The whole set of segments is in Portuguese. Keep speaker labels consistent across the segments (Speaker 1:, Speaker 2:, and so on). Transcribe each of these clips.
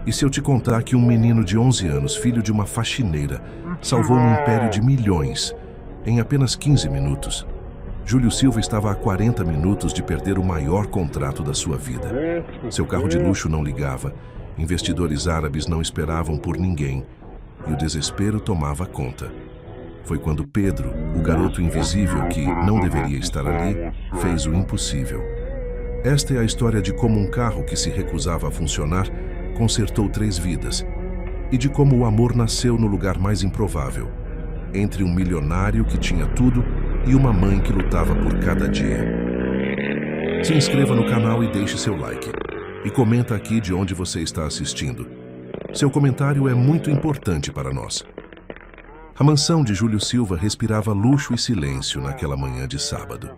Speaker 1: E se eu te contar que um menino de 11 anos, filho de uma faxineira, salvou um império de milhões em apenas 15 minutos? Júlio Silva estava a 40 minutos de perder o maior contrato da sua vida. Seu carro de luxo não ligava, investidores árabes não esperavam por ninguém e o desespero tomava conta. Foi quando Pedro, o garoto invisível que não deveria estar ali, fez o impossível. Esta é a história de como um carro que se recusava a funcionar consertou 3 vidas e de como o amor nasceu no lugar mais improvável, entre um milionário que tinha tudo e uma mãe que lutava por cada dia. Se inscreva no canal e deixe seu like. E comenta aqui de onde você está assistindo. Seu comentário é muito importante para nós. A mansão de Júlio Silva respirava luxo e silêncio naquela manhã de sábado.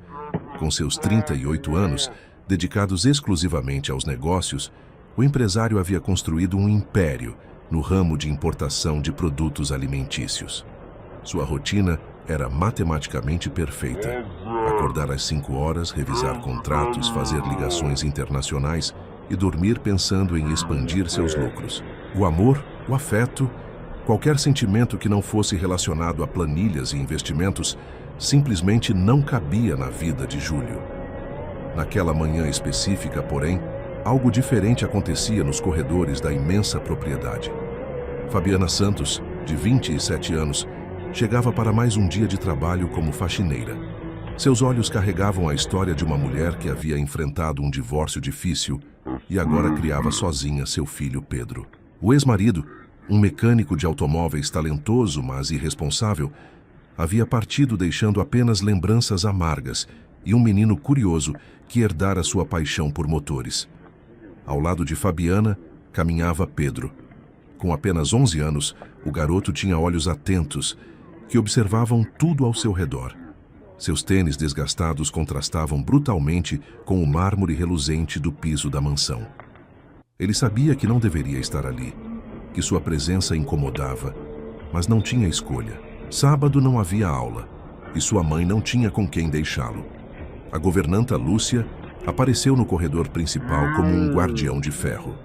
Speaker 1: Com seus 38 anos, dedicados exclusivamente aos negócios, o empresário havia construído um império no ramo de importação de produtos alimentícios. Sua rotina era matematicamente perfeita. Acordar às 5 horas, revisar contratos, fazer ligações internacionais e dormir pensando em expandir seus lucros. O amor, o afeto, qualquer sentimento que não fosse relacionado a planilhas e investimentos, simplesmente não cabia na vida de Júlio. Naquela manhã específica, porém, algo diferente acontecia nos corredores da imensa propriedade. Fabiana Santos, de 27 anos, chegava para mais um dia de trabalho como faxineira. Seus olhos carregavam a história de uma mulher que havia enfrentado um divórcio difícil e agora criava sozinha seu filho Pedro. O ex-marido, um mecânico de automóveis talentoso, mas irresponsável, havia partido deixando apenas lembranças amargas e um menino curioso que herdara sua paixão por motores. Ao lado de Fabiana, caminhava Pedro. Com apenas 11 anos, o garoto tinha olhos atentos, que observavam tudo ao seu redor. Seus tênis desgastados contrastavam brutalmente com o mármore reluzente do piso da mansão. Ele sabia que não deveria estar ali, que sua presença incomodava, mas não tinha escolha. Sábado não havia aula, e sua mãe não tinha com quem deixá-lo. A governanta Lúcia apareceu no corredor principal como um guardião de ferro.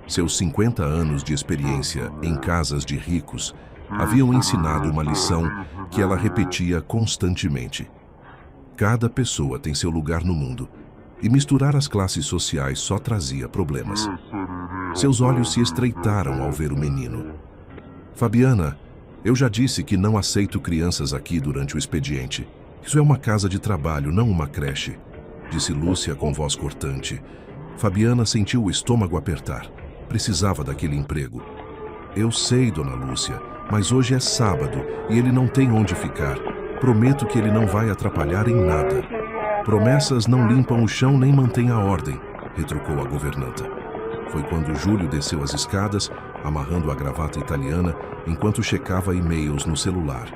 Speaker 1: Seus 50 anos de experiência em casas de ricos haviam ensinado uma lição que ela repetia constantemente. Cada pessoa tem seu lugar no mundo, e misturar as classes sociais só trazia problemas. Seus olhos se estreitaram ao ver o menino. Fabiana, eu já disse que não aceito crianças aqui durante o expediente. Isso é uma casa de trabalho, não uma creche, disse Lúcia com voz cortante. Fabiana sentiu o estômago apertar. Precisava daquele emprego. Eu sei, dona Lúcia, mas hoje é sábado e ele não tem onde ficar. Prometo que ele não vai atrapalhar em nada. Promessas não limpam o chão nem mantêm a ordem, retrucou a governanta. Foi quando Júlio desceu as escadas, amarrando a gravata italiana, enquanto checava e-mails no celular.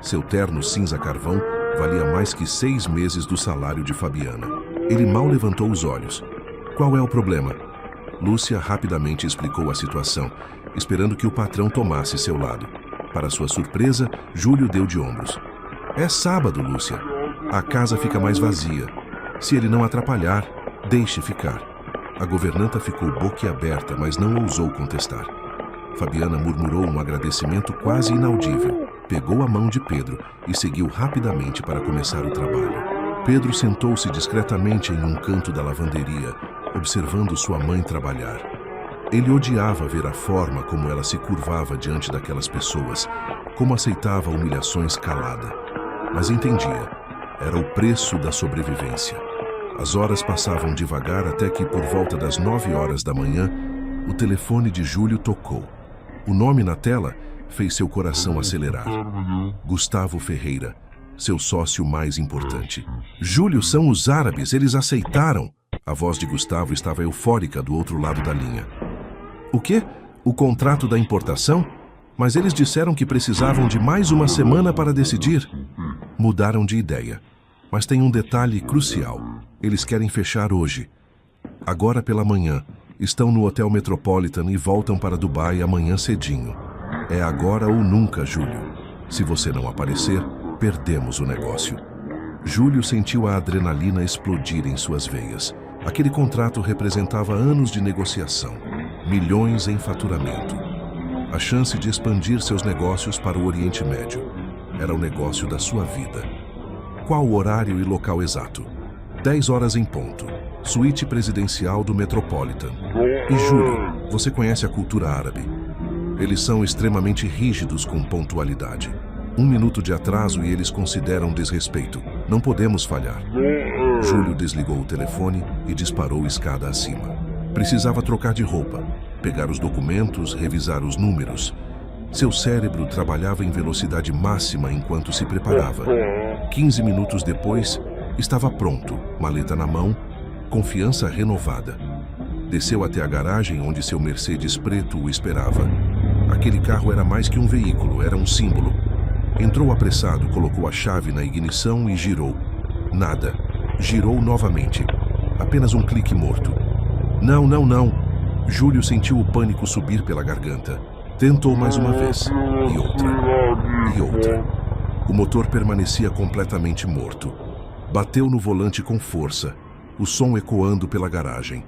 Speaker 1: Seu terno cinza carvão valia mais que 6 meses do salário de Fabiana. Ele mal levantou os olhos. Qual é o problema? Lúcia rapidamente explicou a situação, esperando que o patrão tomasse seu lado. Para sua surpresa, Júlio deu de ombros. É sábado, Lúcia. A casa fica mais vazia. Se ele não atrapalhar, deixe ficar. A governanta ficou boquiaberta, mas não ousou contestar. Fabiana murmurou um agradecimento quase inaudível, pegou a mão de Pedro e seguiu rapidamente para começar o trabalho. Pedro sentou-se discretamente em um canto da lavanderia, observando sua mãe trabalhar. Ele odiava ver a forma como ela se curvava diante daquelas pessoas, como aceitava humilhações calada. Mas entendia, era o preço da sobrevivência. As horas passavam devagar até que, por volta das 9 horas da manhã, o telefone de Júlio tocou. O nome na tela fez seu coração acelerar. Gustavo Ferreira, seu sócio mais importante. Júlio, são os árabes, eles aceitaram. A voz de Gustavo estava eufórica do outro lado da linha. O quê? O contrato da importação? Mas eles disseram que precisavam de mais uma semana para decidir. Mudaram de ideia. Mas tem um detalhe crucial. Eles querem fechar hoje. Agora pela manhã. Estão no Hotel Metropolitan e voltam para Dubai amanhã cedinho. É agora ou nunca, Júlio. Se você não aparecer, perdemos o negócio. Júlio sentiu a adrenalina explodir em suas veias. Aquele contrato representava anos de negociação. milhões em faturamento. A chance de expandir seus negócios para o Oriente Médio. Era o negócio da sua vida. Qual o horário e local exato? 10 horas em ponto. Suíte presidencial do Metropolitan. E Júlio, você conhece a cultura árabe? Eles são extremamente rígidos com pontualidade. 1 minuto de atraso e eles consideram desrespeito. Não podemos falhar. Júlio desligou o telefone e disparou escada acima. Precisava trocar de roupa, pegar os documentos, revisar os números. Seu cérebro trabalhava em velocidade máxima enquanto se preparava. 15 minutos depois, estava pronto, maleta na mão, confiança renovada. Desceu até a garagem onde seu Mercedes preto o esperava. Aquele carro era mais que um veículo, era um símbolo. Entrou apressado, colocou a chave na ignição e girou. Nada. Girou novamente. Apenas um clique morto. Não, não, não. Júlio sentiu o pânico subir pela garganta. Tentou mais uma vez. E outra. E outra. O motor permanecia completamente morto. Bateu no volante com força, o som ecoando pela garagem.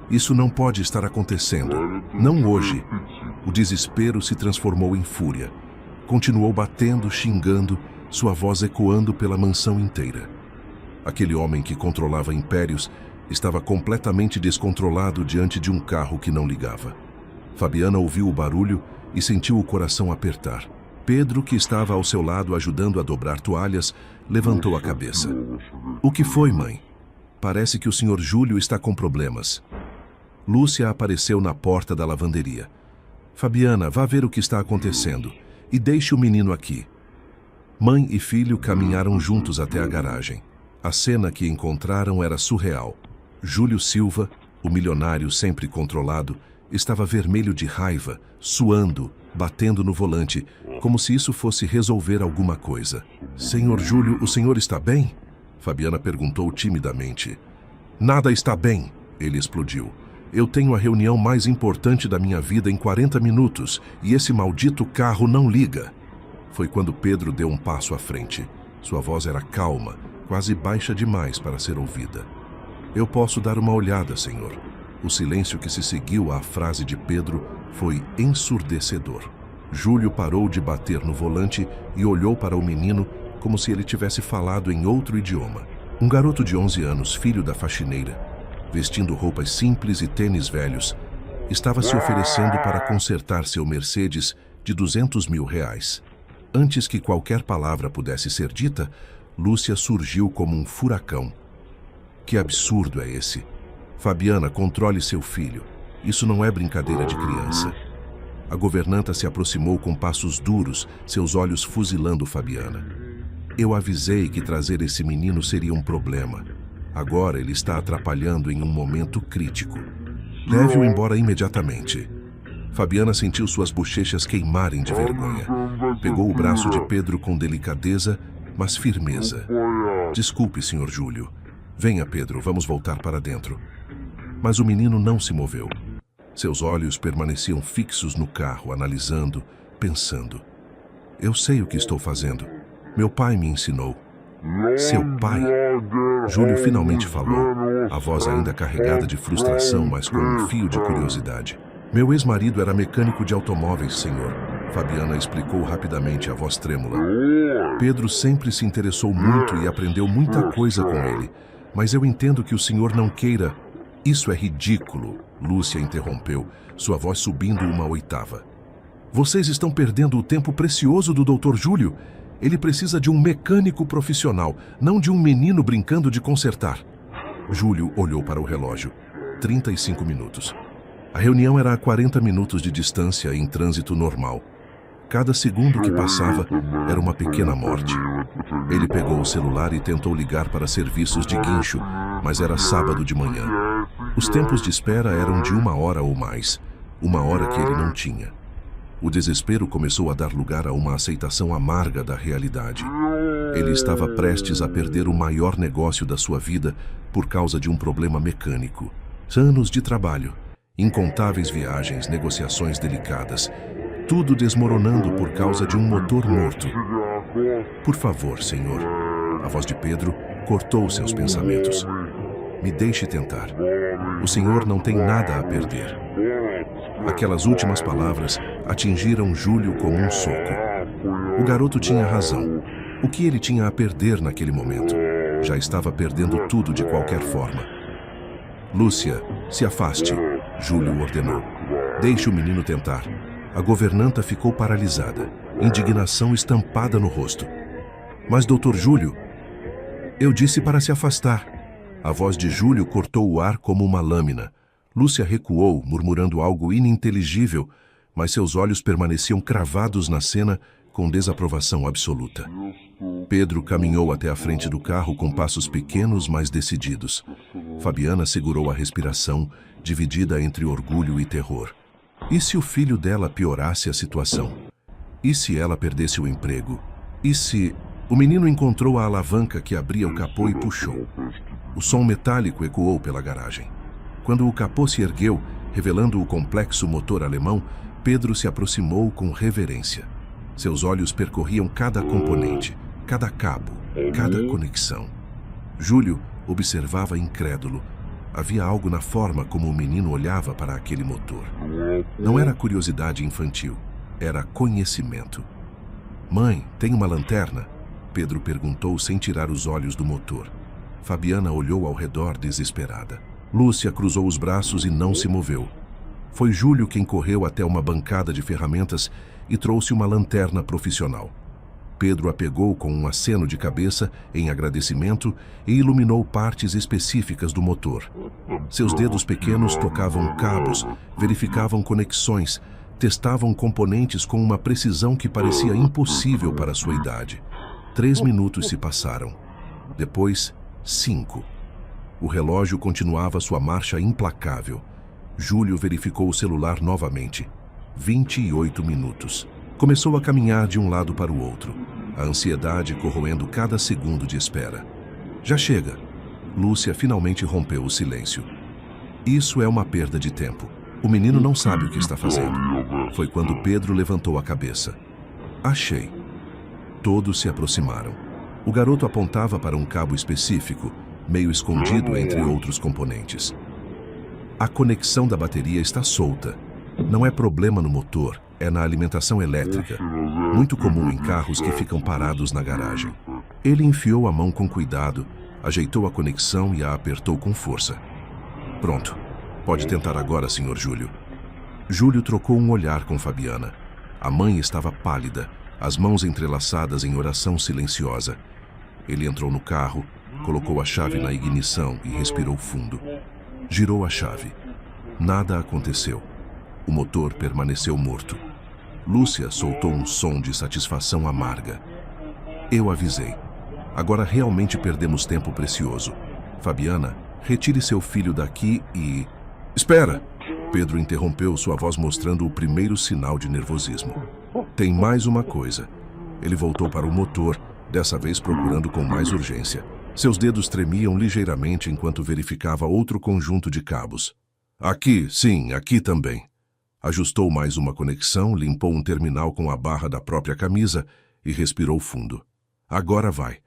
Speaker 1: Isso não pode estar acontecendo. Não hoje. O desespero se transformou em fúria. Continuou batendo, xingando, sua voz ecoando pela mansão inteira. Aquele homem que controlava impérios estava completamente descontrolado diante de um carro que não ligava. Fabiana ouviu o barulho e sentiu o coração apertar. Pedro, que estava ao seu lado ajudando a dobrar toalhas, levantou a cabeça. O que foi, mãe? Parece que o Sr. Júlio está com problemas. Lúcia apareceu na porta da lavanderia. Fabiana, vá ver o que está acontecendo e deixe o menino aqui. Mãe e filho caminharam juntos até a garagem. A cena que encontraram era surreal. Júlio Silva, o milionário sempre controlado, estava vermelho de raiva, suando, batendo no volante, como se isso fosse resolver alguma coisa. Senhor Júlio, o senhor está bem? Fabiana perguntou timidamente. Nada está bem, ele explodiu. Eu tenho a reunião mais importante da minha vida em 40 minutos e esse maldito carro não liga. Foi quando Pedro deu um passo à frente. Sua voz era calma, quase baixa demais para ser ouvida. Eu posso dar uma olhada, senhor. O silêncio que se seguiu à frase de Pedro foi ensurdecedor. Júlio parou de bater no volante e olhou para o menino como se ele tivesse falado em outro idioma. Um garoto de 11 anos, filho da faxineira, vestindo roupas simples e tênis velhos, estava se oferecendo para consertar seu Mercedes de R$200 mil. Antes que qualquer palavra pudesse ser dita, Lúcia surgiu como um furacão. Que absurdo é esse? Fabiana, controle seu filho. Isso não é brincadeira de criança. A governanta se aproximou com passos duros, seus olhos fuzilando Fabiana. Eu avisei que trazer esse menino seria um problema. Agora ele está atrapalhando em um momento crítico. Leve-o embora imediatamente. Fabiana sentiu suas bochechas queimarem de vergonha. Pegou o braço de Pedro com delicadeza, mas firmeza. Desculpe, Sr. Júlio. Venha, Pedro, vamos voltar para dentro. Mas o menino não se moveu. Seus olhos permaneciam fixos no carro, analisando, pensando. Eu sei o que estou fazendo. Meu pai me ensinou. Seu pai? Júlio finalmente falou, a voz ainda carregada de frustração, mas com um fio de curiosidade. Meu ex-marido era mecânico de automóveis, senhor. Fabiana explicou rapidamente, a voz trêmula. Pedro sempre se interessou muito e aprendeu muita coisa com ele. Mas eu entendo que o senhor não queira... Isso é ridículo, Lúcia interrompeu, sua voz subindo uma oitava. Vocês estão perdendo o tempo precioso do Dr. Júlio. Ele precisa de um mecânico profissional, não de um menino brincando de consertar. Júlio olhou para o relógio. 35 minutos. A reunião era a 40 minutos de distância em trânsito normal. Cada segundo que passava era uma pequena morte. Ele pegou o celular e tentou ligar para serviços de guincho, mas era sábado de manhã. Os tempos de espera eram de 1 hora ou mais, 1 hora que ele não tinha. O desespero começou a dar lugar a uma aceitação amarga da realidade. Ele estava prestes a perder o maior negócio da sua vida por causa de um problema mecânico. Anos de trabalho, incontáveis viagens, negociações delicadas, tudo desmoronando por causa de um motor morto. Por favor, senhor. A voz de Pedro cortou seus pensamentos. Me deixe tentar. O senhor não tem nada a perder. Aquelas últimas palavras atingiram Júlio como um soco. O garoto tinha razão. O que ele tinha a perder naquele momento? Já estava perdendo tudo de qualquer forma. Lúcia, se afaste, Júlio ordenou. Deixe o menino tentar. A governanta ficou paralisada, indignação estampada no rosto. Mas, doutor Júlio, eu disse para se afastar. A voz de Júlio cortou o ar como uma lâmina. Lúcia recuou, murmurando algo ininteligível, mas seus olhos permaneciam cravados na cena com desaprovação absoluta. Pedro caminhou até a frente do carro com passos pequenos, mas decididos. Fabiana segurou a respiração, dividida entre orgulho e terror. E se o filho dela piorasse a situação? E se ela perdesse o emprego? E se... O menino encontrou a alavanca que abria o capô e puxou. O som metálico ecoou pela garagem. Quando o capô se ergueu, revelando o complexo motor alemão, Pedro se aproximou com reverência. Seus olhos percorriam cada componente, cada cabo, cada conexão. Júlio observava incrédulo. Havia algo na forma como o menino olhava para aquele motor. Não era curiosidade infantil, era conhecimento. Mãe, tem uma lanterna? Pedro perguntou sem tirar os olhos do motor. Fabiana olhou ao redor desesperada. Lúcia cruzou os braços e não se moveu. Foi Júlio quem correu até uma bancada de ferramentas e trouxe uma lanterna profissional. Pedro a pegou com um aceno de cabeça em agradecimento e iluminou partes específicas do motor. Seus dedos pequenos tocavam cabos, verificavam conexões, testavam componentes com uma precisão que parecia impossível para sua idade. 3 minutos se passaram. Depois, 5. O relógio continuava sua marcha implacável. Júlio verificou o celular novamente. 28 minutos. Começou a caminhar de um lado para o outro, a ansiedade corroendo cada segundo de espera. Já chega. Lúcia finalmente rompeu o silêncio. Isso é uma perda de tempo. O menino não sabe o que está fazendo. Foi quando Pedro levantou a cabeça. Achei. Todos se aproximaram. O garoto apontava para um cabo específico, meio escondido entre outros componentes. A conexão da bateria está solta. Não é problema no motor, é na alimentação elétrica, muito comum em carros que ficam parados na garagem. Ele enfiou a mão com cuidado, ajeitou a conexão e a apertou com força. Pronto. Pode tentar agora, Sr. Júlio. Júlio trocou um olhar com Fabiana. A mãe estava pálida, as mãos entrelaçadas em oração silenciosa. Ele entrou no carro, colocou a chave na ignição e respirou fundo. Girou a chave. Nada aconteceu. O motor permaneceu morto. Lúcia soltou um som de satisfação amarga. Eu avisei. Agora realmente perdemos tempo precioso. Fabiana, retire seu filho daqui e... Espera! Pedro interrompeu, sua voz mostrando o primeiro sinal de nervosismo. Tem mais uma coisa. Ele voltou para o motor, dessa vez procurando com mais urgência. Seus dedos tremiam ligeiramente enquanto verificava outro conjunto de cabos. Aqui, sim, aqui também. Ajustou mais uma conexão, limpou um terminal com a barra da própria camisa e respirou fundo. Agora vai.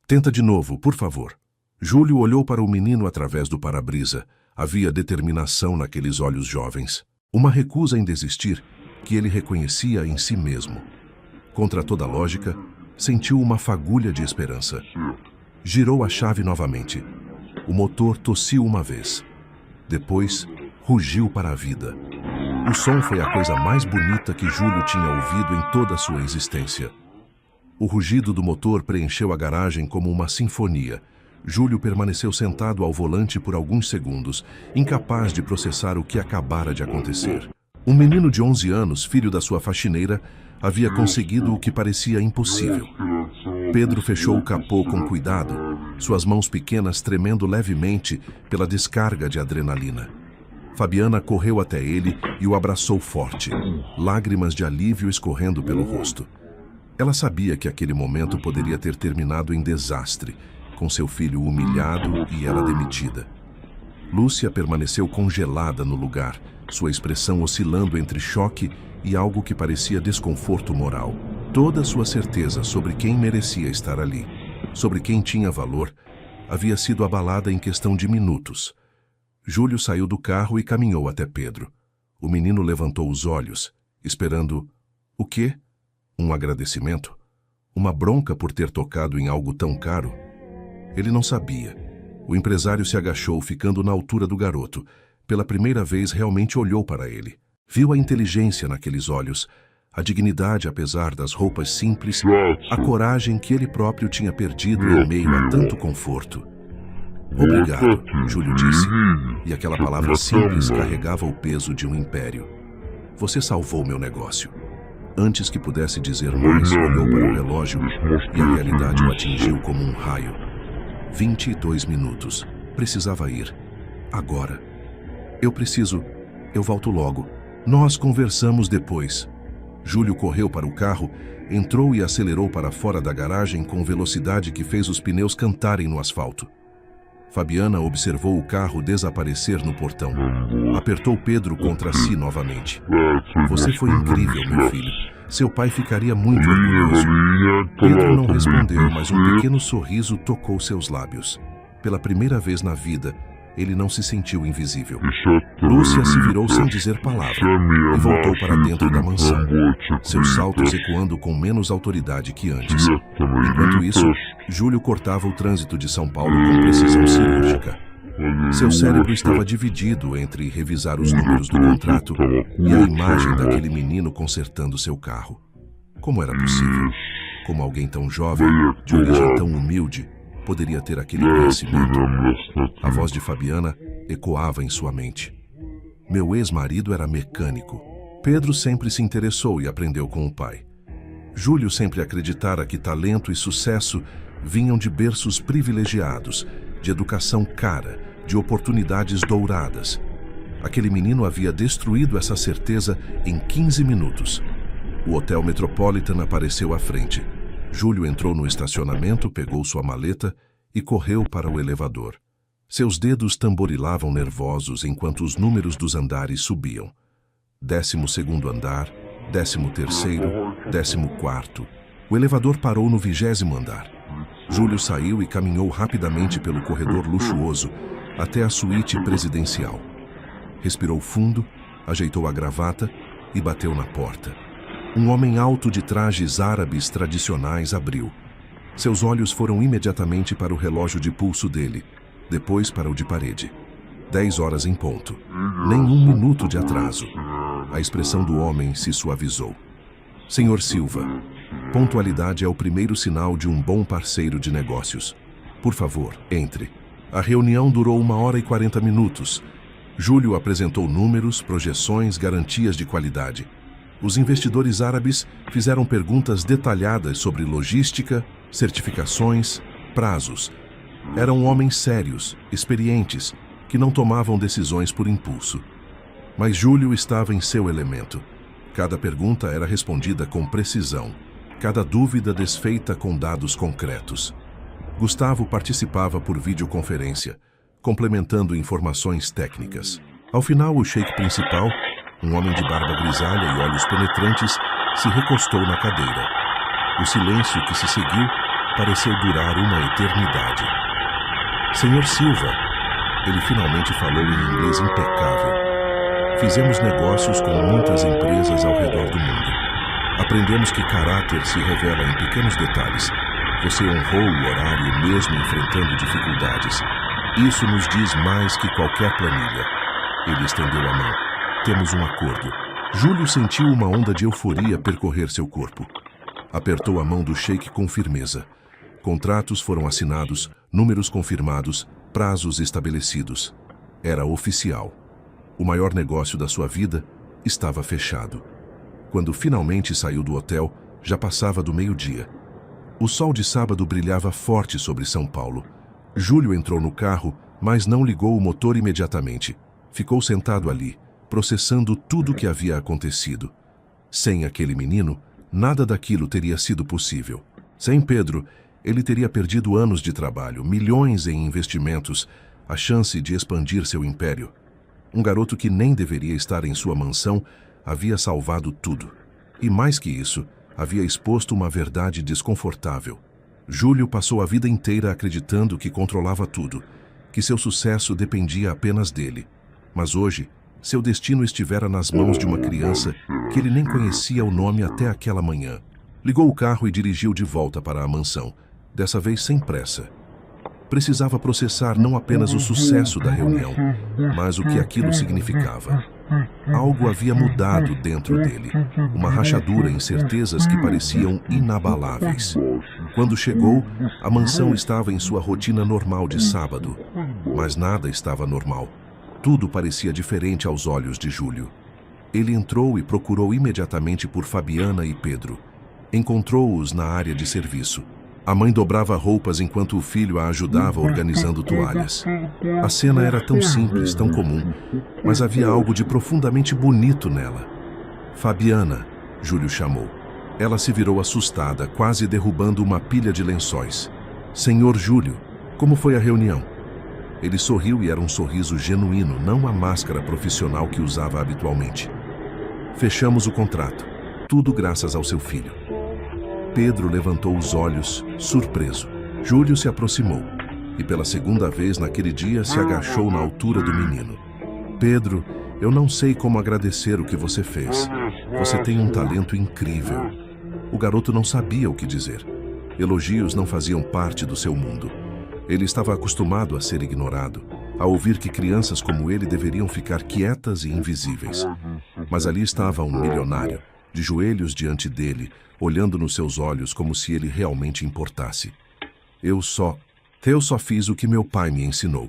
Speaker 1: Tenta de novo, por favor. Júlio olhou para o menino através do para-brisa. Havia determinação naqueles olhos jovens. Uma recusa em desistir que ele reconhecia em si mesmo. Contra toda lógica, sentiu uma fagulha de esperança. Girou a chave novamente. O motor tossiu uma vez. Depois, rugiu para a vida. O som foi a coisa mais bonita que Júlio tinha ouvido em toda a sua existência. O rugido do motor preencheu a garagem como uma sinfonia. Júlio permaneceu sentado ao volante por alguns segundos, incapaz de processar o que acabara de acontecer. Um menino de 11 anos, filho da sua faxineira, havia conseguido o que parecia impossível. Pedro fechou o capô com cuidado, suas mãos pequenas tremendo levemente pela descarga de adrenalina. Fabiana correu até ele e o abraçou forte, lágrimas de alívio escorrendo pelo rosto. Ela sabia que aquele momento poderia ter terminado em desastre, com seu filho humilhado e ela demitida. Lúcia permaneceu congelada no lugar, sua expressão oscilando entre choque e algo que parecia desconforto moral. Toda sua certeza sobre quem merecia estar ali, sobre quem tinha valor, havia sido abalada em questão de minutos. Júlio saiu do carro e caminhou até Pedro. O menino levantou os olhos, esperando... O quê? Um agradecimento? Uma bronca por ter tocado em algo tão caro? Ele não sabia. O empresário se agachou, ficando na altura do garoto. Pela primeira vez, realmente olhou para ele. Viu a inteligência naqueles olhos, a dignidade apesar das roupas simples, a coragem que ele próprio tinha perdido em meio a tanto conforto. Obrigado, Júlio disse, e aquela palavra simples carregava o peso de um império. Você salvou meu negócio. Antes que pudesse dizer mais, olhou para o relógio e a realidade o atingiu como um raio. 22 minutos. Precisava ir. Agora. Eu volto logo. Nós conversamos depois. Júlio correu para o carro, entrou e acelerou para fora da garagem com velocidade que fez os pneus cantarem no asfalto. Fabiana observou o carro desaparecer no portão. Apertou Pedro contra si novamente. Você foi incrível, meu filho. Seu pai ficaria muito orgulhoso. Pedro não respondeu, mas um pequeno sorriso tocou seus lábios. Pela primeira vez na vida, ele não se sentiu invisível. Lúcia se virou sem dizer palavra e voltou para dentro da mansão, seus saltos ecoando com menos autoridade que antes. Enquanto isso, Júlio cortava o trânsito de São Paulo com precisão cirúrgica. Seu cérebro estava dividido entre revisar os números do contrato e a imagem daquele menino consertando seu carro. Como era possível? Como alguém tão jovem, de origem tão humilde, poderia ter aquele conhecimento? A voz de Fabiana ecoava em sua mente. Meu ex-marido era mecânico. Pedro sempre se interessou e aprendeu com o pai. Júlio sempre acreditara que talento e sucesso vinham de berços privilegiados, de educação cara, de oportunidades douradas. Aquele menino havia destruído essa certeza em 15 minutos. O Hotel Metropolitan apareceu à frente. Júlio entrou no estacionamento, pegou sua maleta e correu para o elevador. Seus dedos tamborilavam nervosos enquanto os números dos andares subiam. 12º andar, 13º, 14º. O elevador parou no 20º andar. Júlio saiu e caminhou rapidamente pelo corredor luxuoso até a suíte presidencial. Respirou fundo, ajeitou a gravata e bateu na porta. Um homem alto de trajes árabes tradicionais abriu. Seus olhos foram imediatamente para o relógio de pulso dele, depois para o de parede. 10 horas em ponto. Nem um minuto de atraso. A expressão do homem se suavizou. Senhor Silva, pontualidade é o primeiro sinal de um bom parceiro de negócios. Por favor, entre. A reunião durou 1h40 minutos. Júlio apresentou números, projeções, garantias de qualidade. Os investidores árabes fizeram perguntas detalhadas sobre logística, certificações, prazos. Eram homens sérios, experientes, que não tomavam decisões por impulso. Mas Júlio estava em seu elemento. Cada pergunta era respondida com precisão, cada dúvida desfeita com dados concretos. Gustavo participava por videoconferência, complementando informações técnicas. Ao final, o sheik principal, um homem de barba grisalha e olhos penetrantes, se recostou na cadeira. O silêncio que se seguiu pareceu durar uma eternidade. Senhor Silva, ele finalmente falou em inglês impecável. Fizemos negócios com muitas empresas ao redor do mundo. Aprendemos que caráter se revela em pequenos detalhes. Você honrou o horário mesmo enfrentando dificuldades. Isso nos diz mais que qualquer planilha. Ele estendeu a mão. Temos um acordo. Júlio sentiu uma onda de euforia percorrer seu corpo. Apertou a mão do sheik com firmeza. Contratos foram assinados, números confirmados, prazos estabelecidos. Era oficial. O maior negócio da sua vida estava fechado. Quando finalmente saiu do hotel, já passava do meio-dia. O sol de sábado brilhava forte sobre São Paulo. Júlio entrou no carro, mas não ligou o motor imediatamente. Ficou sentado ali, processando tudo o que havia acontecido. Sem aquele menino, nada daquilo teria sido possível. Sem Pedro, ele teria perdido anos de trabalho, milhões em investimentos, a chance de expandir seu império. Um garoto que nem deveria estar em sua mansão havia salvado tudo. E mais que isso, havia exposto uma verdade desconfortável. Júlio passou a vida inteira acreditando que controlava tudo, que seu sucesso dependia apenas dele. Mas hoje, Seu destino estivera nas mãos de uma criança que ele nem conhecia o nome até aquela manhã. Ligou o carro e dirigiu de volta para a mansão, dessa vez sem pressa. Precisava processar não apenas o sucesso da reunião, mas o que aquilo significava. Algo havia mudado dentro dele, uma rachadura em certezas que pareciam inabaláveis. Quando chegou, a mansão estava em sua rotina normal de sábado, mas nada estava normal. Tudo parecia diferente aos olhos de Júlio. Ele entrou e procurou imediatamente por Fabiana e Pedro. Encontrou-os na área de serviço. A mãe dobrava roupas enquanto o filho a ajudava organizando toalhas. A cena era tão simples, tão comum, mas havia algo de profundamente bonito nela. Fabiana, Júlio chamou. Ela se virou assustada, quase derrubando uma pilha de lençóis. Senhor Júlio, como foi a reunião? Ele sorriu e era um sorriso genuíno, não a máscara profissional que usava habitualmente. Fechamos o contrato. Tudo graças ao seu filho. Pedro levantou os olhos, surpreso. Júlio se aproximou e pela segunda vez naquele dia se agachou na altura do menino. Pedro, eu não sei como agradecer o que você fez. Você tem um talento incrível. O garoto não sabia o que dizer. Elogios não faziam parte do seu mundo. Ele estava acostumado a ser ignorado, a ouvir que crianças como ele deveriam ficar quietas e invisíveis. Mas ali estava um milionário, de joelhos diante dele, olhando nos seus olhos como se ele realmente importasse. Eu só fiz o que meu pai me ensinou,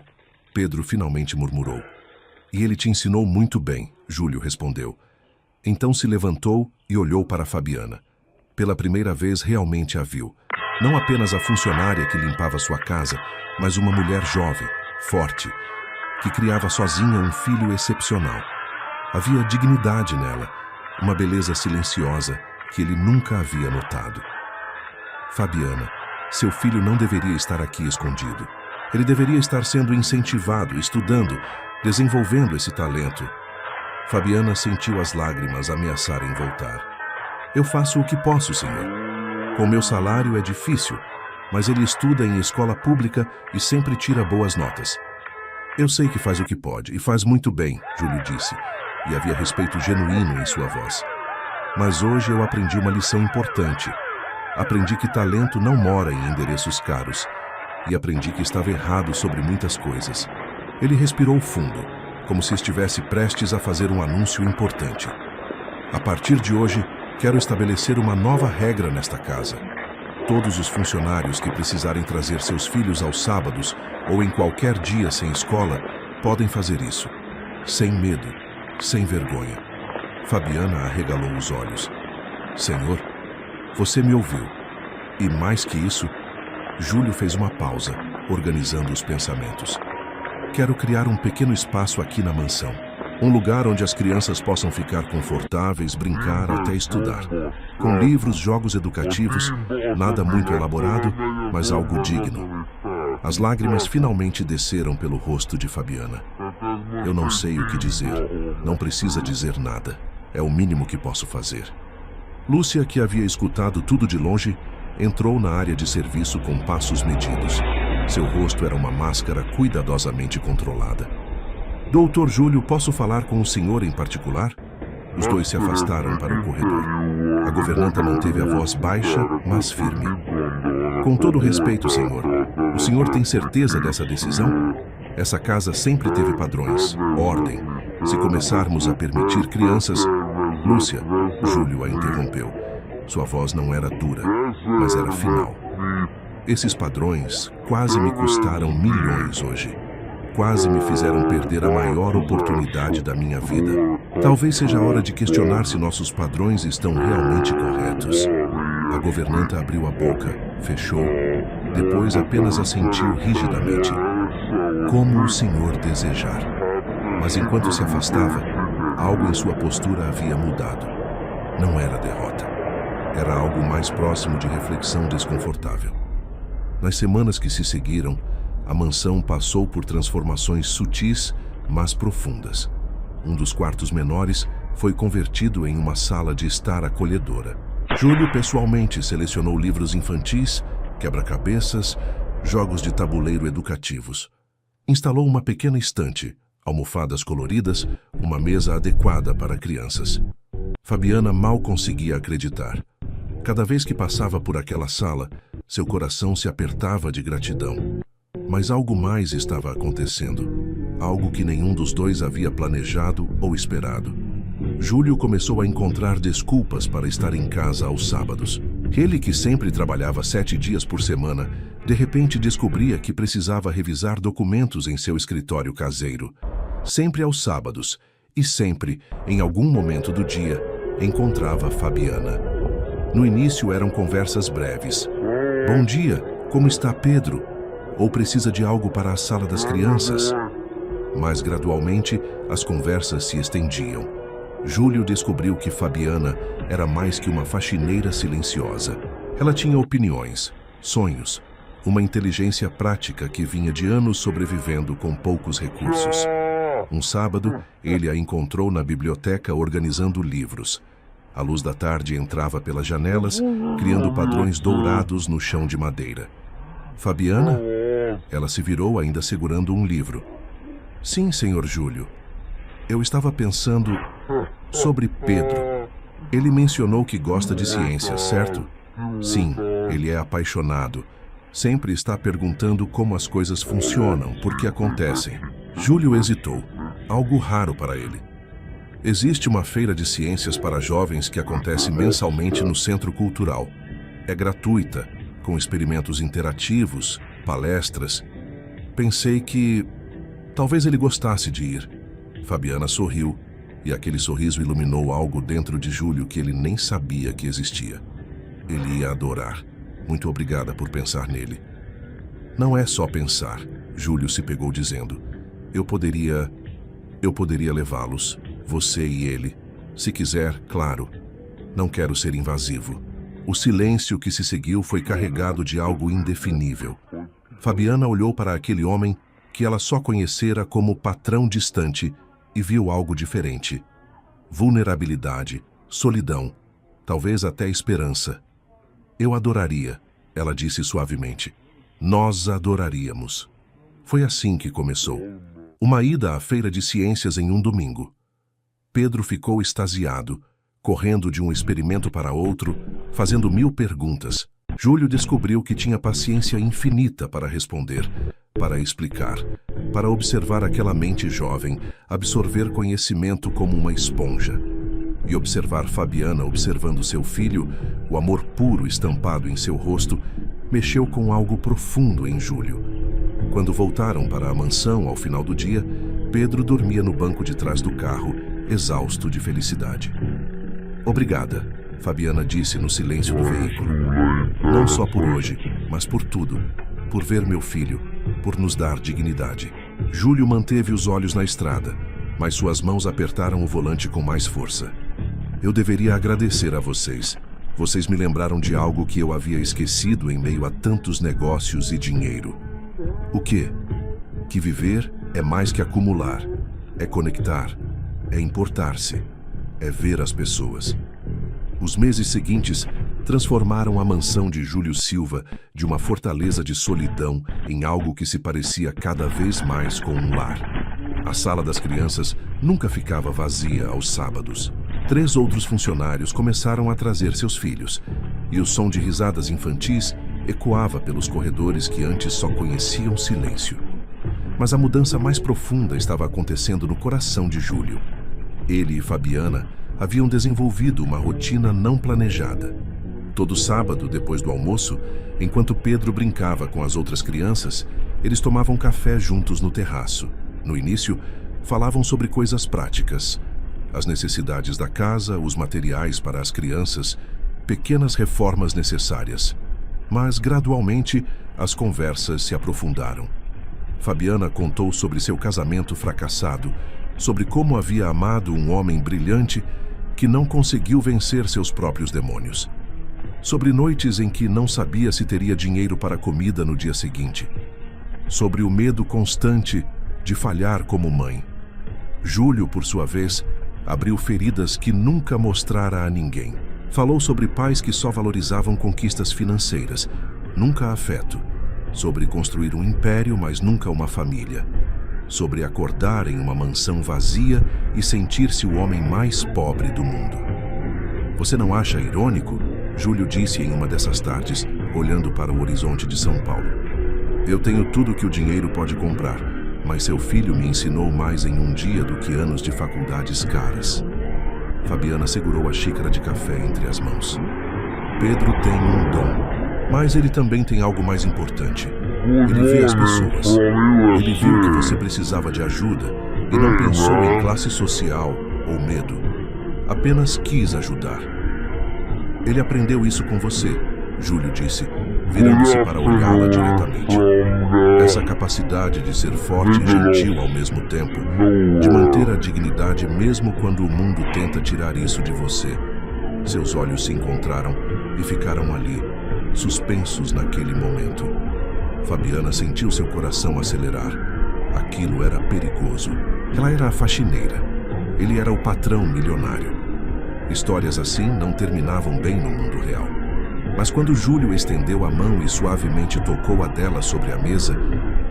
Speaker 1: Pedro finalmente murmurou. E ele te ensinou muito bem, Júlio respondeu. Então se levantou e olhou para Fabiana. Pela primeira vez realmente a viu. Não apenas a funcionária que limpava sua casa, mas uma mulher jovem, forte, que criava sozinha um filho excepcional. Havia dignidade nela, uma beleza silenciosa que ele nunca havia notado. Fabiana, seu filho não deveria estar aqui escondido. Ele deveria estar sendo incentivado, estudando, desenvolvendo esse talento. Fabiana sentiu as lágrimas ameaçarem voltar. Eu faço o que posso, senhor. Com meu salário é difícil, mas ele estuda em escola pública e sempre tira boas notas. Eu sei que faz o que pode, e faz muito bem, Júlio disse, e havia respeito genuíno em sua voz. Mas hoje eu aprendi uma lição importante. Aprendi que talento não mora em endereços caros, e aprendi que estava errado sobre muitas coisas. Ele respirou fundo, como se estivesse prestes a fazer um anúncio importante. A partir de hoje, quero estabelecer uma nova regra nesta casa. Todos os funcionários que precisarem trazer seus filhos aos sábados ou em qualquer dia sem escola podem fazer isso, sem medo, sem vergonha. Fabiana arregalou os olhos. Senhor, você me ouviu. E mais que isso, Júlio fez uma pausa, organizando os pensamentos. Quero criar um pequeno espaço aqui na mansão. Um lugar onde as crianças possam ficar confortáveis, brincar até estudar. Com livros, jogos educativos, nada muito elaborado, mas algo digno. As lágrimas finalmente desceram pelo rosto de Fabiana. Eu não sei o que dizer. Não precisa dizer nada. É o mínimo que posso fazer. Lúcia, que havia escutado tudo de longe, entrou na área de serviço com passos medidos. Seu rosto era uma máscara cuidadosamente controlada. Doutor Júlio, posso falar com o senhor em particular? Os dois se afastaram para o corredor. A governanta manteve a voz baixa, mas firme. Com todo respeito, senhor, o senhor tem certeza dessa decisão? Essa casa sempre teve padrões, ordem. Se começarmos a permitir crianças... Lúcia, Júlio a interrompeu. Sua voz não era dura, mas era final. Esses padrões quase me custaram milhões hoje. Quase me fizeram perder a maior oportunidade da minha vida. Talvez seja a hora de questionar se nossos padrões estão realmente corretos. A governanta abriu a boca, fechou, depois apenas assentiu rigidamente. Como o senhor desejar. Mas enquanto se afastava, algo em sua postura havia mudado. Não era derrota. Era algo mais próximo de reflexão desconfortável. Nas semanas que se seguiram, a mansão passou por transformações sutis, mas profundas. Um dos quartos menores foi convertido em uma sala de estar acolhedora. Júlio pessoalmente selecionou livros infantis, quebra-cabeças, jogos de tabuleiro educativos. Instalou uma pequena estante, almofadas coloridas, uma mesa adequada para crianças. Fabiana mal conseguia acreditar. Cada vez que passava por aquela sala, seu coração se apertava de gratidão. Mas algo mais estava acontecendo. Algo que nenhum dos dois havia planejado ou esperado. Júlio começou a encontrar desculpas para estar em casa aos sábados. Ele, que sempre trabalhava 7 dias por semana, de repente descobria que precisava revisar documentos em seu escritório caseiro. Sempre aos sábados, e sempre, em algum momento do dia, encontrava Fabiana. No início eram conversas breves. Bom dia, como está Pedro? Ou precisa de algo para a sala das crianças? Mas gradualmente as conversas se estendiam. Júlio descobriu que Fabiana era mais que uma faxineira silenciosa. Ela tinha opiniões, sonhos, uma inteligência prática que vinha de anos sobrevivendo com poucos recursos. Um sábado, ele a encontrou na biblioteca organizando livros. A luz da tarde entrava pelas janelas, criando padrões dourados no chão de madeira. Fabiana? Ela se virou ainda segurando um livro. Sim, senhor Júlio. Eu estava pensando sobre Pedro. Ele mencionou que gosta de ciências, certo? Sim, ele é apaixonado. Sempre está perguntando como as coisas funcionam, por que acontecem. Júlio hesitou. Algo raro para ele. Existe uma feira de ciências para jovens que acontece mensalmente no Centro Cultural. É gratuita, com experimentos interativos, palestras. Pensei que talvez ele gostasse de ir. Fabiana sorriu, e aquele sorriso iluminou algo dentro de Júlio que ele nem sabia que existia. Ele ia adorar. Muito obrigada por pensar nele. Não é só pensar, Júlio se pegou dizendo. Eu poderia levá-los, você e ele. Se quiser, claro. Não quero ser invasivo. O silêncio que se seguiu foi carregado de algo indefinível. Fabiana olhou para aquele homem que ela só conhecera como patrão distante e viu algo diferente. Vulnerabilidade, solidão, talvez até esperança. Eu adoraria, ela disse suavemente. Nós adoraríamos. Foi assim que começou. Uma ida à feira de ciências em um domingo. Pedro ficou extasiado, correndo de um experimento para outro, fazendo 1000 perguntas. Júlio descobriu que tinha paciência infinita para responder, para explicar, para observar aquela mente jovem, absorver conhecimento como uma esponja. E observar Fabiana observando seu filho, o amor puro estampado em seu rosto, mexeu com algo profundo em Júlio. Quando voltaram para a mansão ao final do dia, Pedro dormia no banco de trás do carro, exausto de felicidade. Obrigada, Fabiana disse no silêncio do veículo. Não só por hoje, mas por tudo. Por ver meu filho, por nos dar dignidade. Júlio manteve os olhos na estrada, mas suas mãos apertaram o volante com mais força. Eu deveria agradecer a vocês. Vocês me lembraram de algo que eu havia esquecido em meio a tantos negócios e dinheiro. O quê? Que viver é mais que acumular. É conectar. É importar-se. É ver as pessoas. Os meses seguintes transformaram a mansão de Júlio Silva de uma fortaleza de solidão em algo que se parecia cada vez mais com um lar. A sala das crianças nunca ficava vazia aos sábados. 3 outros funcionários começaram a trazer seus filhos, e o som de risadas infantis ecoava pelos corredores que antes só conheciam silêncio. Mas a mudança mais profunda estava acontecendo no coração de Júlio. Ele e Fabiana haviam desenvolvido uma rotina não planejada. Todo sábado, depois do almoço, enquanto Pedro brincava com as outras crianças, eles tomavam café juntos no terraço. No início, falavam sobre coisas práticas, as necessidades da casa, os materiais para as crianças, pequenas reformas necessárias. Mas, gradualmente, as conversas se aprofundaram. Fabiana contou sobre seu casamento fracassado, sobre como havia amado um homem brilhante que não conseguiu vencer seus próprios demônios. Sobre noites em que não sabia se teria dinheiro para comida no dia seguinte. Sobre o medo constante de falhar como mãe. Júlio, por sua vez, abriu feridas que nunca mostrara a ninguém. Falou sobre pais que só valorizavam conquistas financeiras, nunca afeto. Sobre construir um império, mas nunca uma família. sobre acordar em uma mansão vazia e sentir-se o homem mais pobre do mundo. Você não acha irônico? Júlio disse em uma dessas tardes, olhando para o horizonte de São Paulo. Eu tenho tudo que o dinheiro pode comprar, mas seu filho me ensinou mais em um dia do que anos de faculdades caras. Fabiana segurou a xícara de café entre as mãos. Pedro tem um dom, mas ele também tem algo mais importante. Ele vê as pessoas. Ele viu que você precisava de ajuda e não pensou em classe social ou medo. Apenas quis ajudar. Ele aprendeu isso com você, Júlio disse, virando-se para olhá-la diretamente. Essa capacidade de ser forte e gentil ao mesmo tempo, de manter a dignidade mesmo quando o mundo tenta tirar isso de você. Seus olhos se encontraram e ficaram ali, suspensos naquele momento. Fabiana sentiu seu coração acelerar. Aquilo era perigoso. Ela era a faxineira. Ele era o patrão milionário. Histórias assim não terminavam bem no mundo real. Mas quando Júlio estendeu a mão e suavemente tocou a dela sobre a mesa,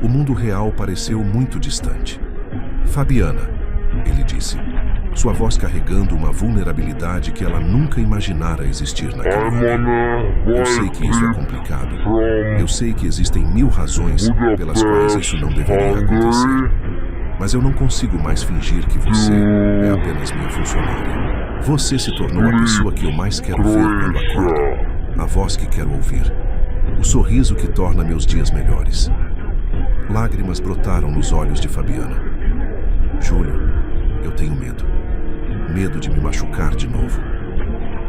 Speaker 1: o mundo real pareceu muito distante. Fabiana, ele disse, sua voz carregando uma vulnerabilidade que ela nunca imaginara existir naquele homem. Eu sei que isso é complicado. Eu sei que existem 1000 razões pelas quais isso não deveria acontecer. Mas eu não consigo mais fingir que você é apenas minha funcionária. Você se tornou a pessoa que eu mais quero ver quando acordo. A voz que quero ouvir. O sorriso que torna meus dias melhores. Lágrimas brotaram nos olhos de Fabiana. Júlio, eu tenho medo. Medo de me machucar de novo.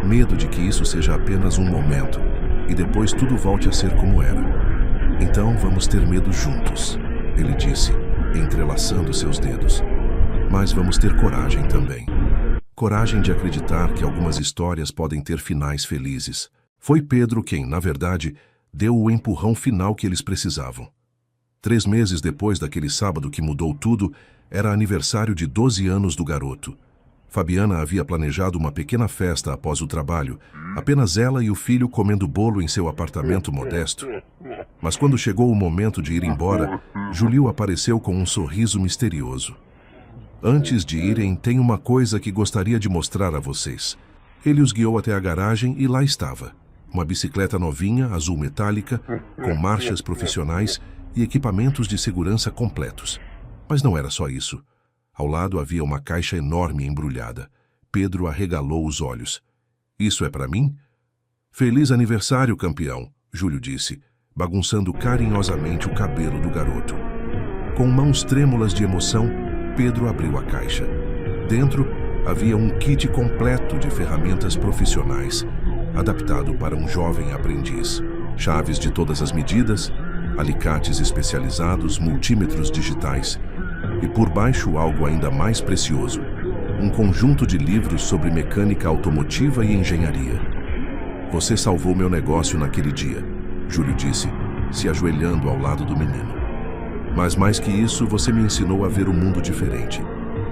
Speaker 1: Medo de que isso seja apenas um momento e depois tudo volte a ser como era. Então vamos ter medo juntos, ele disse, entrelaçando seus dedos. Mas vamos ter coragem também. Coragem de acreditar que algumas histórias podem ter finais felizes. Foi Pedro quem, na verdade, deu o empurrão final que eles precisavam. 3 meses depois daquele sábado que mudou tudo, era aniversário de 12 anos do garoto. Fabiana havia planejado uma pequena festa após o trabalho, apenas ela e o filho comendo bolo em seu apartamento modesto. Mas quando chegou o momento de ir embora, Júlio apareceu com um sorriso misterioso. Antes de irem, tem uma coisa que gostaria de mostrar a vocês. Ele os guiou até a garagem e lá estava. Uma bicicleta novinha, azul metálica, com marchas profissionais e equipamentos de segurança completos. Mas não era só isso. Ao lado havia uma caixa enorme embrulhada. Pedro arregalou os olhos. Isso é para mim? Feliz aniversário, campeão, Júlio disse, bagunçando carinhosamente o cabelo do garoto. Com mãos trêmulas de emoção, Pedro abriu a caixa. Dentro havia um kit completo de ferramentas profissionais, adaptado para um jovem aprendiz. Chaves de todas as medidas, alicates especializados, multímetros digitais e, por baixo, algo ainda mais precioso, um conjunto de livros sobre mecânica automotiva e engenharia. Você salvou meu negócio naquele dia, Júlio disse, se ajoelhando ao lado do menino. Mas mais que isso, você me ensinou a ver o mundo diferente.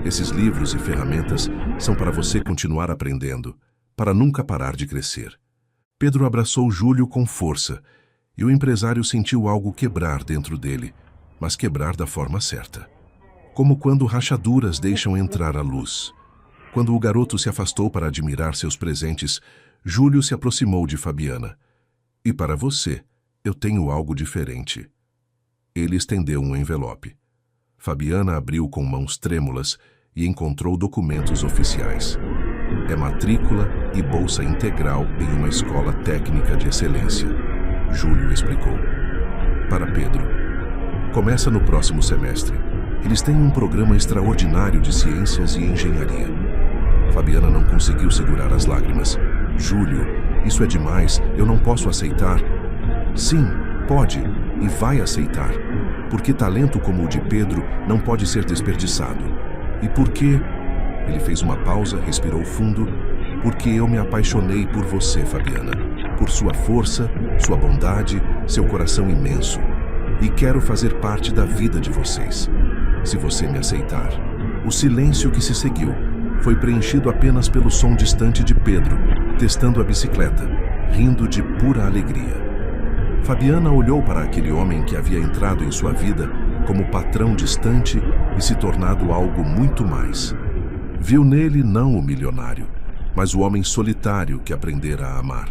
Speaker 1: Esses livros e ferramentas são para você continuar aprendendo, para nunca parar de crescer. Pedro abraçou Júlio com força, e o empresário sentiu algo quebrar dentro dele, mas quebrar da forma certa. Como quando rachaduras deixam entrar a luz. Quando o garoto se afastou para admirar seus presentes, Júlio se aproximou de Fabiana. E para você, eu tenho algo diferente. Ele estendeu um envelope. Fabiana abriu com mãos trêmulas e encontrou documentos oficiais. É matrícula e bolsa integral em uma escola técnica de excelência. Júlio explicou. Para Pedro. Começa no próximo semestre. Eles têm um programa extraordinário de ciências e engenharia. Fabiana não conseguiu segurar as lágrimas. Júlio, isso é demais, eu não posso aceitar. Sim, pode e vai aceitar. Porque talento como o de Pedro não pode ser desperdiçado. E por quê? Ele fez uma pausa, respirou fundo. Porque eu me apaixonei por você, Fabiana. Por sua força, sua bondade, seu coração imenso. E quero fazer parte da vida de vocês. Se você me aceitar. O silêncio que se seguiu foi preenchido apenas pelo som distante de Pedro, testando a bicicleta, rindo de pura alegria. Fabiana olhou para aquele homem que havia entrado em sua vida como patrão distante e se tornado algo muito mais. Viu nele não o milionário, mas o homem solitário que aprendera a amar.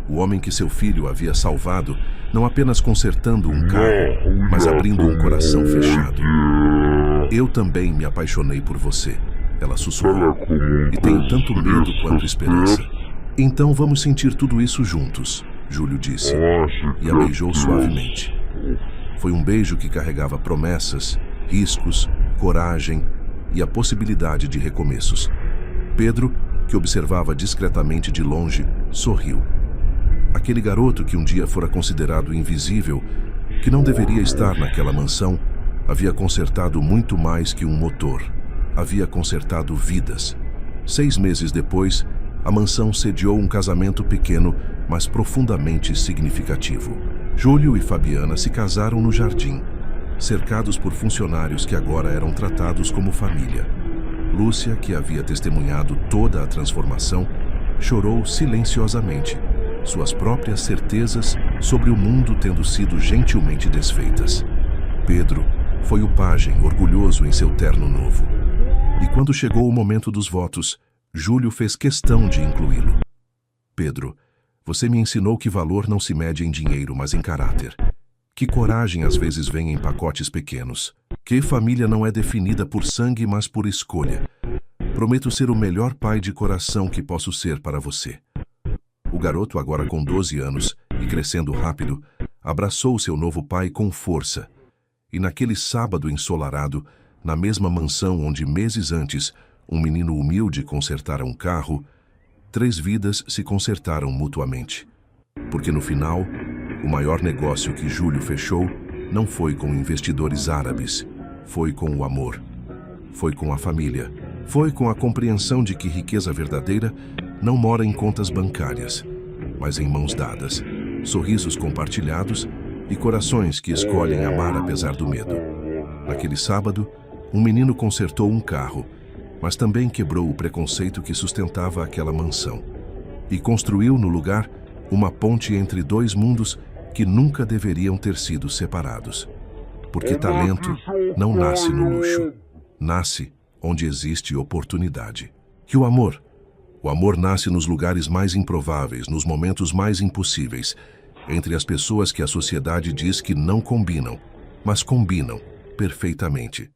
Speaker 1: O homem que seu filho havia salvado, não apenas consertando um carro, mas abrindo um coração fechado. Eu também me apaixonei por você, ela sussurrou, e tenho tanto medo quanto esperança. Então vamos sentir tudo isso juntos, Júlio disse, e a beijou suavemente. Foi um beijo que carregava promessas, riscos, coragem e a possibilidade de recomeços. Pedro, que observava discretamente de longe, sorriu. Aquele garoto que um dia fora considerado invisível, que não deveria estar naquela mansão, havia consertado muito mais que um motor. Havia consertado vidas. 6 meses depois, a mansão sediou um casamento pequeno, mas profundamente significativo. Júlio e Fabiana se casaram no jardim, cercados por funcionários que agora eram tratados como família. Lúcia, que havia testemunhado toda a transformação, chorou silenciosamente, suas próprias certezas sobre o mundo tendo sido gentilmente desfeitas. Pedro foi o pajem orgulhoso em seu terno novo. E quando chegou o momento dos votos, Júlio fez questão de incluí-lo. Pedro, você me ensinou que valor não se mede em dinheiro, mas em caráter. Que coragem às vezes vem em pacotes pequenos. Que família não é definida por sangue, mas por escolha. Prometo ser o melhor pai de coração que posso ser para você. O garoto, agora com 12 anos e crescendo rápido, abraçou seu novo pai com força. E naquele sábado ensolarado, na mesma mansão onde meses antes um menino humilde consertara um carro, 3 vidas se consertaram mutuamente. Porque no final, o maior negócio que Júlio fechou não foi com investidores árabes, foi com o amor, foi com a família, foi com a compreensão de que riqueza verdadeira não mora em contas bancárias, mas em mãos dadas, sorrisos compartilhados e corações que escolhem amar apesar do medo. Naquele sábado, um menino consertou um carro, mas também quebrou o preconceito que sustentava aquela mansão e construiu no lugar uma ponte entre 2 mundos que nunca deveriam ter sido separados. Porque talento não nasce no luxo, nasce onde existe oportunidade. E o amor nasce nos lugares mais improváveis, nos momentos mais impossíveis, entre as pessoas que a sociedade diz que não combinam, mas combinam perfeitamente.